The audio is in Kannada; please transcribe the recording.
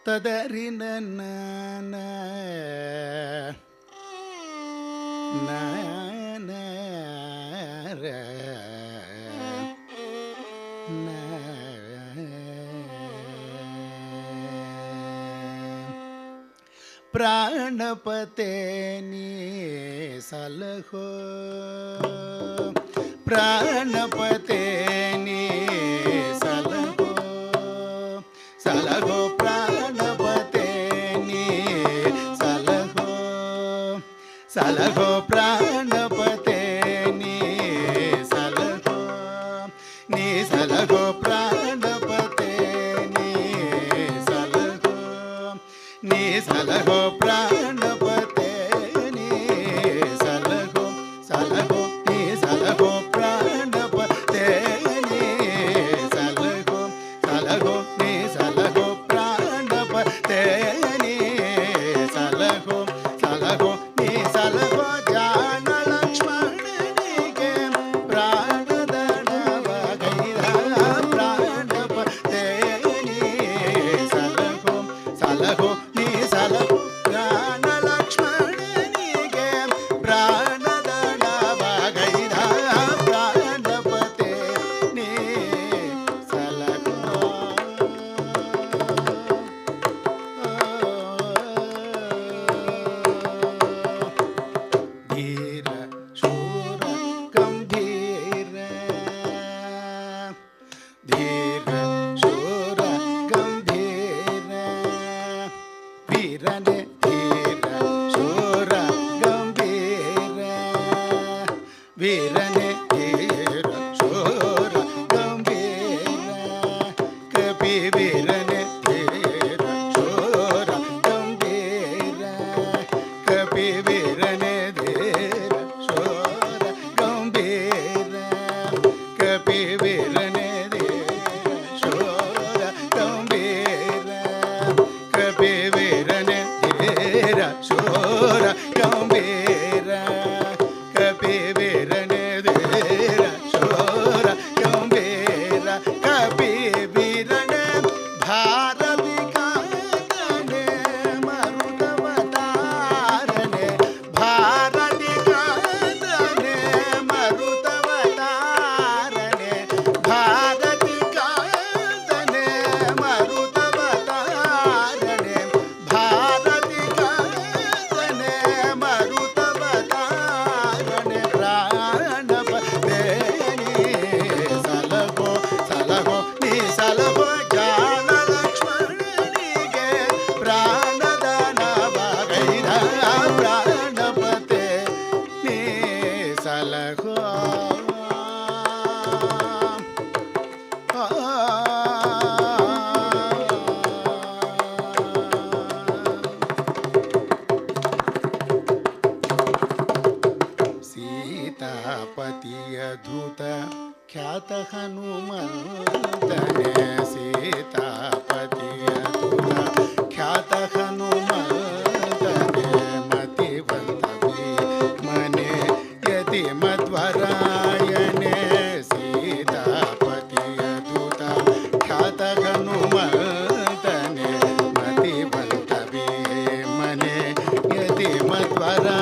ತದರಿ ನನ್ನ ಪ್ರಾಣಪತೆ ನೀ ಸಲಹೋ ಪ್ರಾಣಪತೆ ನೀ ಸಲಹೋ ಸಲಹೋ ಪ್ರಾಣಪತೆ ನೀ ಸಲಹೋ ಸಲಹೋ ಪ್ರಾಣಪತೆ ನೀ ಸಲಹೋ ನೀ ಸಲಹೋ ಪ್ರಾಣಪತೆ ನೀ ಸಲಹೋ ನೀ ಸಲಹೋ ಪ್ರಾಣಪತೆ ನೀ ಸಲಹೋ ಸಲಹೋ ನೀ ಸಲಹೋ ಪ್ರಾಣಪತೆ ನೀ ಸಲಹೋ ಸಲಹೋ ನೀ ಸಲಹೋ ಪ್ರಾಣಪತೆ ನೀ ಸಲಹೋ ಸಲಹೋ ನೀ ಸಲಹೋ ಜಾಣ ಲಕ್ಷ್ಮಣನಿಗೆ ಪ್ರಾಣದಡವಗೈದ ಪ್ರಾಣಪತೆ ನೀ ಸಲಹೋ ಸಲಹೋ ನೀ ಸಲಹೋ ಪ್ರಾಣ ಲಕ್ಷ್ಮಣನಿಗೆ ಪ್ರಾಣದಡವಗೈದ ಪ್ರಾಣಪತೆ ನೀ ಸಲಹೋ ಧೀರ ಶೂರ ಗಂಭೀರ ಧೀರ ಶೂರ ಗಂಭೀರ ವೀರನೆ ಧೀರ ಶೂರ ಗಂಭೀರ ವೀರನೆ ಧೀರ ಶೂರ ಗಂಭೀರ ಕಪಿ ವೀರನೆ ಧೀರ ಶೂರ ಗಂಭೀರ ಕಪಿ ವೀರನೆ ಧೀರ ಶೂರ ಗಂಭೀರ ಕಪಿ ವೀರನೆ ಧೀರ ಶೂರ ಗಂಭೀರ ಕಪಿ ವೀರನೆ ಧೀರ ಶೂರ ಗಂಭೀರ ಕಪಿ ವೀರನೆ ಧೀರ ಶೂರ ಗಂಭೀರ ಕಪಿ ವೀರನೆ ಭಾರತಿ ಕಾಂತನೆ ಮರುತವತಾರನೆ ಭಾರತಿ ಕಾಂತನೆ ಮರುತವತಾರನೆ ಭಾರತಿ ಕಾಂತನೆ ಮರುತವತಾರನೆ ಭಾರತಿ ಕಾಂತನೆ ಮರುತವತಾರನೆ ಪ್ರಾಣಪತೆ ನೀ ಸಲಹೋ ಸಲಹೋ ನೀ ಸಲಹೋ ಜಾಣ ಲಕ್ಷ್ಮಣನಿಗೆ ಪ್ರಾಣದಡವಗೈದ ಪ್ರಾಣಪತೆ ನೀ ಸಲಹೋ ಸೀತಾಪತಿಯ ಧೂತ ಖ್ಯಾತ ಹನುಮಂತನೆ ಸೀತಾಪತಿಯ ಧೂತ ಖ್ಯಾತ ಹನುಮಂತನೆ ಮತಿವಂತವಿ ಮನೆ ಯತಿ ಮಧ್ವರಾಯಣೆ ಸೀತಾಪತಿಯ ಧೂತ ಖ್ಯಾತ ಹನುಮಂತನೆ ಮತಿವಂತವಿ ಮನೆ ಯತಿ ಮಧ್ವರಾಯಣೆ